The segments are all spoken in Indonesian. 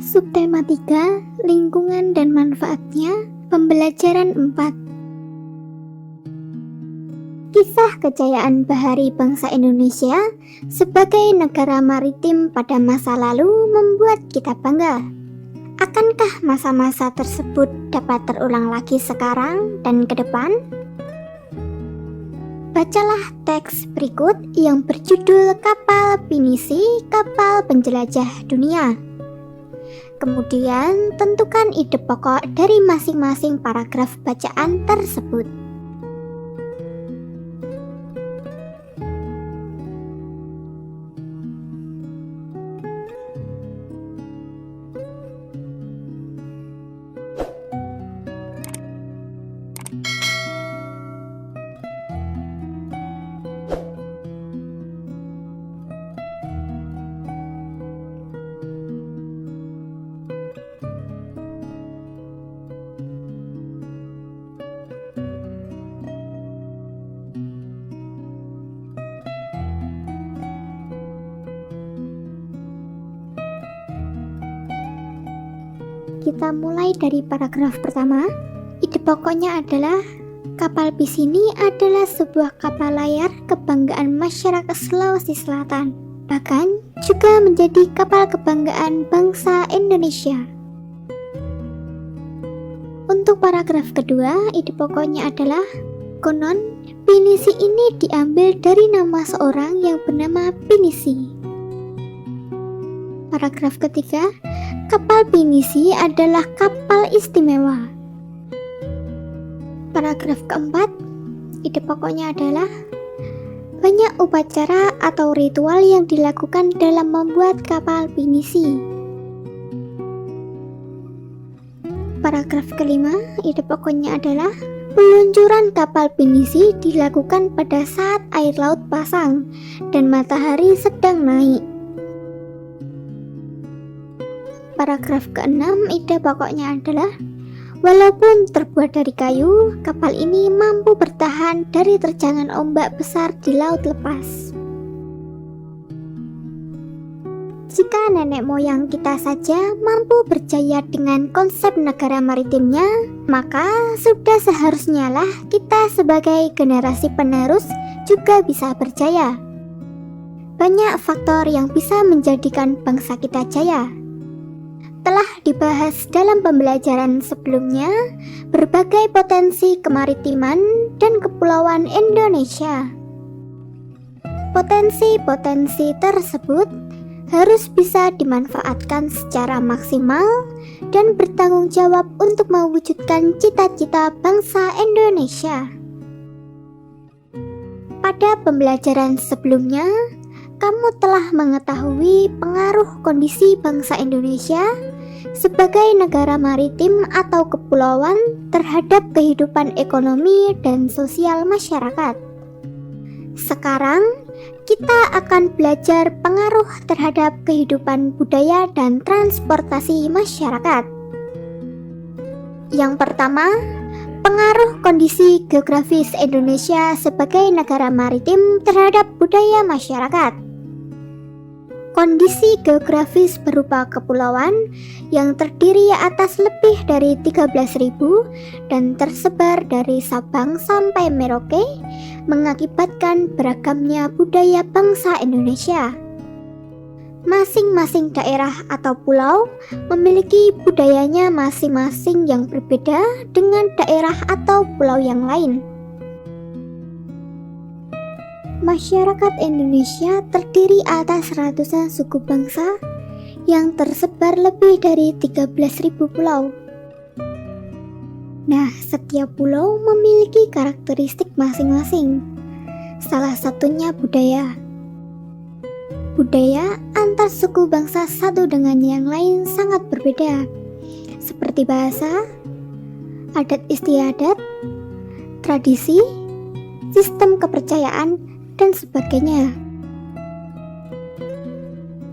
Subtema 3, lingkungan dan manfaatnya, pembelajaran 4. Kisah kejayaan bahari bangsa Indonesia sebagai negara maritim pada masa lalu membuat kita bangga. Akankah masa-masa tersebut dapat terulang lagi sekarang dan ke depan? Bacalah teks berikut yang berjudul Kapal Pinisi, Kapal Penjelajah Dunia. Kemudian tentukan ide pokok dari masing-masing paragraf bacaan tersebut. Kita mulai dari paragraf pertama. Ide pokoknya adalah kapal Pisini adalah sebuah kapal layar kebanggaan masyarakat Sulawesi Selatan, bahkan juga menjadi kapal kebanggaan bangsa Indonesia. Untuk paragraf kedua, ide pokoknya adalah konon Pinisi ini diambil dari nama seorang yang bernama Pinisi. Paragraf ketiga, kapal Pinisi adalah kapal istimewa. Paragraf keempat, ide pokoknya adalah banyak upacara atau ritual yang dilakukan dalam membuat kapal Pinisi. Paragraf kelima, ide pokoknya adalah peluncuran kapal Pinisi dilakukan pada saat air laut pasang dan matahari sedang naik. Paragraf keenam, ide pokoknya adalah walaupun terbuat dari kayu, kapal ini mampu bertahan dari terjangan ombak besar di laut lepas. Jika nenek moyang kita saja mampu berjaya dengan konsep negara maritimnya, maka sudah seharusnya lah kita sebagai generasi penerus juga bisa berjaya. Banyak faktor yang bisa menjadikan bangsa kita jaya. Telah dibahas dalam pembelajaran sebelumnya berbagai potensi kemaritiman dan kepulauan Indonesia. Potensi-potensi tersebut harus bisa dimanfaatkan secara maksimal dan bertanggung jawab untuk mewujudkan cita-cita bangsa Indonesia. Pada pembelajaran sebelumnya, kamu telah mengetahui pengaruh kondisi bangsa Indonesia sebagai negara maritim atau kepulauan terhadap kehidupan ekonomi dan sosial masyarakat. Sekarang, kita akan belajar pengaruh terhadap kehidupan budaya dan transportasi masyarakat. Yang pertama, pengaruh kondisi geografis Indonesia sebagai negara maritim terhadap budaya masyarakat. Kondisi geografis berupa kepulauan yang terdiri atas lebih dari 13.000 dan tersebar dari Sabang sampai Merauke mengakibatkan beragamnya budaya bangsa Indonesia. Masing-masing daerah atau pulau memiliki budayanya masing-masing yang berbeda dengan daerah atau pulau yang lain. Masyarakat Indonesia terdiri atas ratusan suku bangsa yang tersebar lebih dari 13.000 pulau. Nah, setiap pulau memiliki karakteristik masing-masing. Salah satunya budaya. Budaya antar suku bangsa satu dengan yang lain sangat berbeda, seperti bahasa, adat istiadat, tradisi, sistem kepercayaan, dan sebagainya.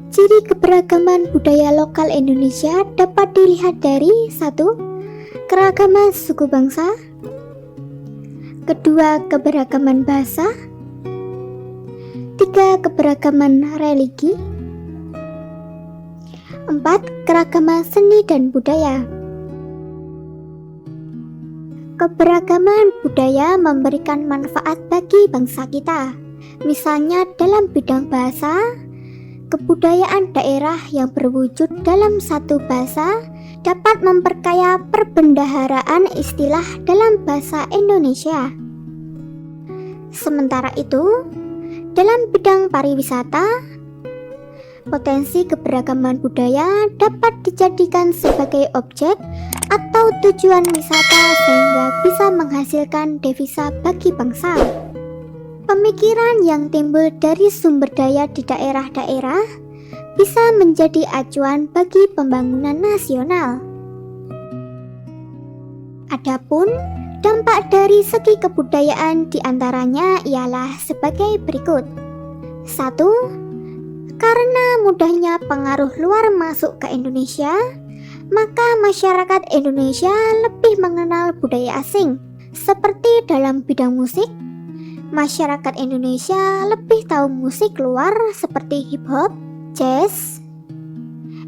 Ciri keberagaman budaya lokal Indonesia dapat dilihat dari 1. Keragaman suku bangsa. 2. Keberagaman bahasa. 3. Keberagaman religi. 4. Keragaman seni dan budaya. Keberagaman budaya memberikan manfaat bagi bangsa kita. Misalnya dalam bidang bahasa, kebudayaan daerah yang berwujud dalam satu bahasa dapat memperkaya perbendaharaan istilah dalam bahasa Indonesia. Sementara itu, dalam bidang pariwisata, potensi keberagaman budaya dapat dijadikan sebagai objek atau tujuan wisata sehingga bisa menghasilkan devisa bagi bangsa. Pemikiran yang timbul dari sumber daya di daerah-daerah bisa menjadi acuan bagi pembangunan nasional. Adapun dampak dari segi kebudayaan diantaranya ialah sebagai berikut. 1. Karena mudahnya pengaruh luar masuk ke Indonesia, maka masyarakat Indonesia lebih mengenal budaya asing. Seperti dalam bidang musik, masyarakat Indonesia lebih tahu musik luar seperti hip hop, jazz,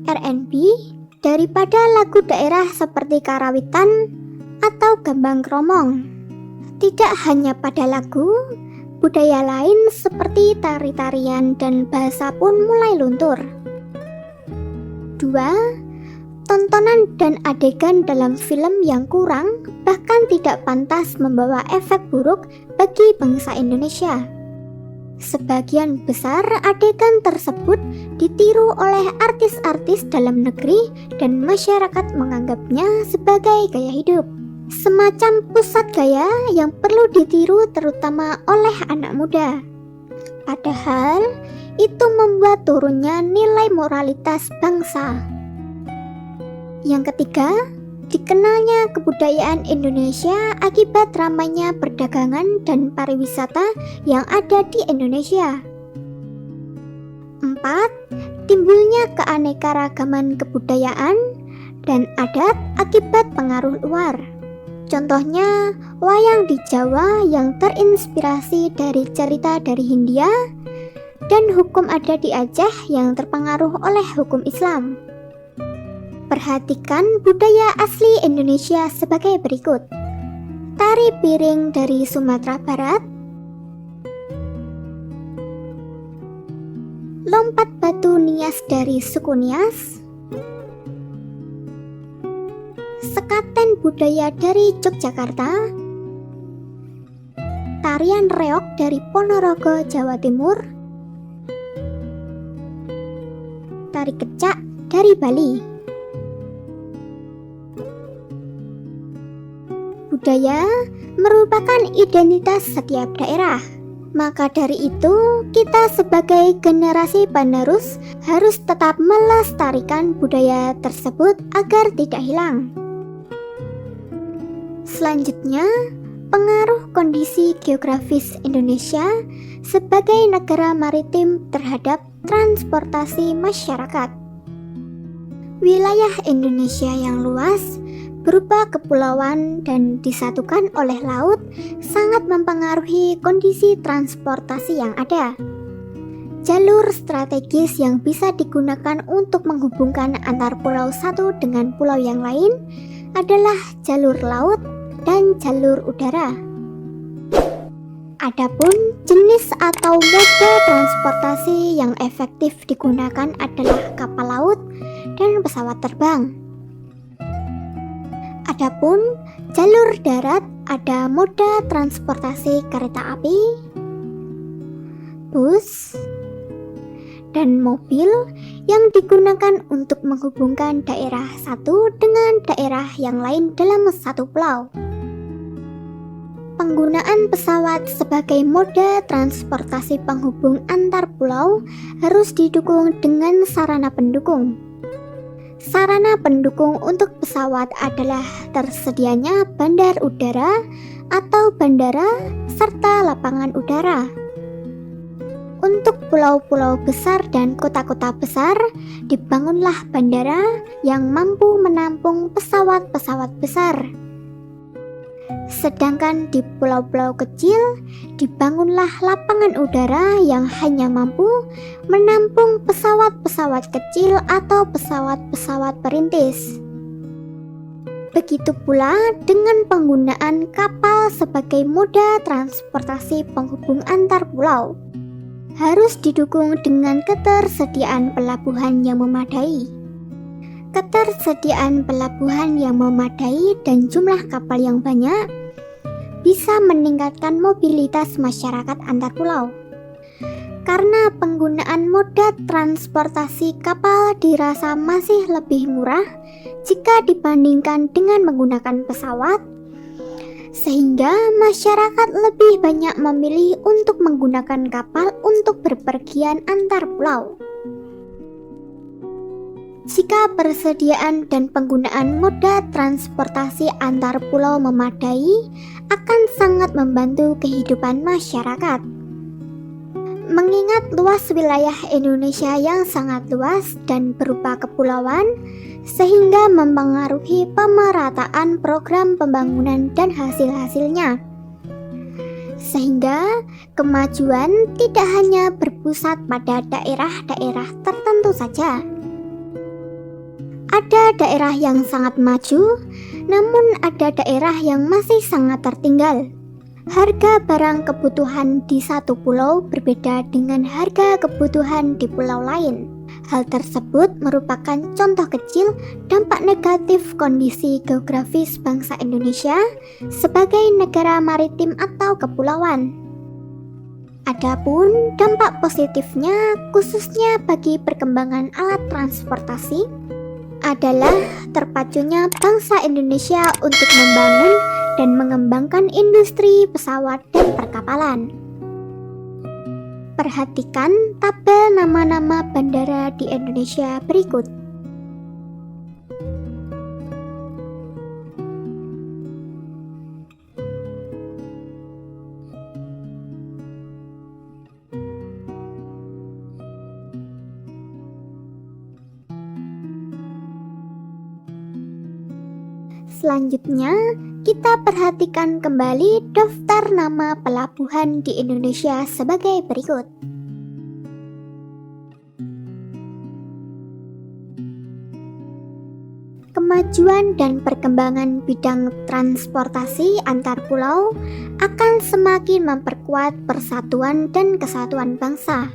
R&B daripada lagu daerah seperti karawitan atau gambang kromong. Tidak hanya pada lagu, budaya lain seperti tari-tarian dan bahasa pun mulai luntur. 2. Tontonan dan adegan dalam film yang kurang bahkan tidak pantas membawa efek buruk bagi bangsa Indonesia. Sebagian besar adegan tersebut ditiru oleh artis-artis dalam negeri dan masyarakat menganggapnya sebagai gaya hidup. Semacam pusat gaya yang perlu ditiru terutama oleh anak muda. Padahal itu membuat turunnya nilai moralitas bangsa. Yang ketiga, dikenalnya kebudayaan Indonesia akibat ramainya perdagangan dan pariwisata yang ada di Indonesia. 4. Timbulnya keanekaragaman kebudayaan dan adat akibat pengaruh luar. Contohnya, wayang di Jawa yang terinspirasi dari cerita dari Hindia dan hukum adat di Aceh yang terpengaruh oleh hukum Islam. Perhatikan budaya asli Indonesia sebagai berikut. Tari piring dari Sumatera Barat, lompat batu Nias dari suku Nias, sekaten budaya dari Yogyakarta, tarian reog dari Ponorogo, Jawa Timur, tari kecak dari Bali. Budaya merupakan identitas setiap daerah. Maka dari itu, kita sebagai generasi penerus harus tetap melestarikan budaya tersebut agar tidak hilang. Selanjutnya, pengaruh kondisi geografis Indonesia sebagai negara maritim terhadap transportasi masyarakat. Wilayah Indonesia yang luas berupa kepulauan dan disatukan oleh laut sangat mempengaruhi kondisi transportasi yang ada. Jalur strategis yang bisa digunakan untuk menghubungkan antar pulau satu dengan pulau yang lain adalah jalur laut dan jalur udara. Adapun jenis atau mode transportasi yang efektif digunakan adalah kapal laut dan pesawat terbang. Adapun jalur darat ada moda transportasi kereta api, bus, dan mobil yang digunakan untuk menghubungkan daerah satu dengan daerah yang lain dalam satu pulau. Penggunaan pesawat sebagai moda transportasi penghubung antar pulau harus didukung dengan sarana pendukung. Sarana pendukung untuk pesawat adalah tersedianya bandar udara atau bandara serta lapangan udara. Untuk pulau-pulau besar dan kota-kota besar, dibangunlah bandara yang mampu menampung pesawat-pesawat besar. Sedangkan di pulau-pulau kecil dibangunlah lapangan udara yang hanya mampu menampung pesawat-pesawat kecil atau pesawat-pesawat perintis. Begitu pula dengan penggunaan kapal sebagai moda transportasi penghubung antar pulau. Harus didukung dengan ketersediaan pelabuhan yang memadai. Ketersediaan pelabuhan yang memadai dan jumlah kapal yang banyak bisa meningkatkan mobilitas masyarakat antar pulau. Karena penggunaan moda transportasi kapal dirasa masih lebih murah jika dibandingkan dengan menggunakan pesawat, sehingga masyarakat lebih banyak memilih untuk menggunakan kapal untuk berpergian antar pulau. Jika persediaan dan penggunaan moda transportasi antar pulau memadai, akan sangat membantu kehidupan masyarakat. Mengingat luas wilayah Indonesia yang sangat luas dan berupa kepulauan, sehingga mempengaruhi pemerataan program pembangunan dan hasil-hasilnya. Sehingga kemajuan tidak hanya berpusat pada daerah-daerah tertentu saja. Ada daerah yang sangat maju, namun ada daerah yang masih sangat tertinggal. Harga barang kebutuhan di satu pulau berbeda dengan harga kebutuhan di pulau lain. Hal tersebut merupakan contoh kecil dampak negatif kondisi geografis bangsa Indonesia sebagai negara maritim atau kepulauan. Adapun dampak positifnya, khususnya bagi perkembangan alat transportasi, adalah terpacunya bangsa Indonesia untuk membangun dan mengembangkan industri pesawat dan perkapalan. Perhatikan tabel nama-nama bandara di Indonesia berikut. Selanjutnya, kita perhatikan kembali daftar nama pelabuhan di Indonesia sebagai berikut. Kemajuan dan perkembangan bidang transportasi antar pulau akan semakin memperkuat persatuan dan kesatuan bangsa.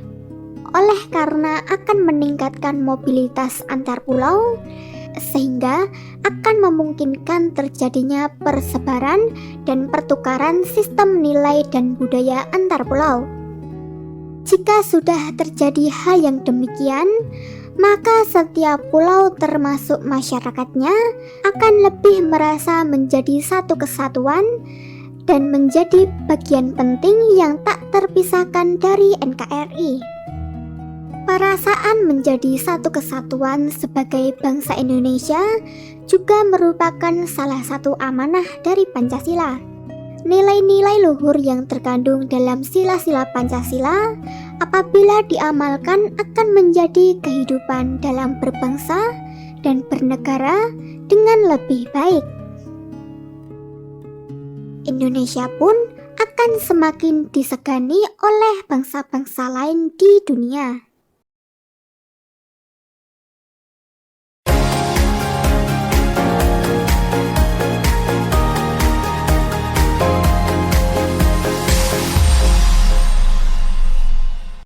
Oleh karena akan meningkatkan mobilitas antar pulau, sehingga akan memungkinkan terjadinya persebaran dan pertukaran sistem nilai dan budaya antar pulau. Jika sudah terjadi hal yang demikian, maka setiap pulau termasuk masyarakatnya akan lebih merasa menjadi satu kesatuan dan menjadi bagian penting yang tak terpisahkan dari NKRI. Perasaan menjadi satu kesatuan sebagai bangsa Indonesia juga merupakan salah satu amanah dari Pancasila. Nilai-nilai luhur yang terkandung dalam sila-sila Pancasila apabila diamalkan akan menjadi kehidupan dalam berbangsa dan bernegara dengan lebih baik. Indonesia pun akan semakin disegani oleh bangsa-bangsa lain di dunia.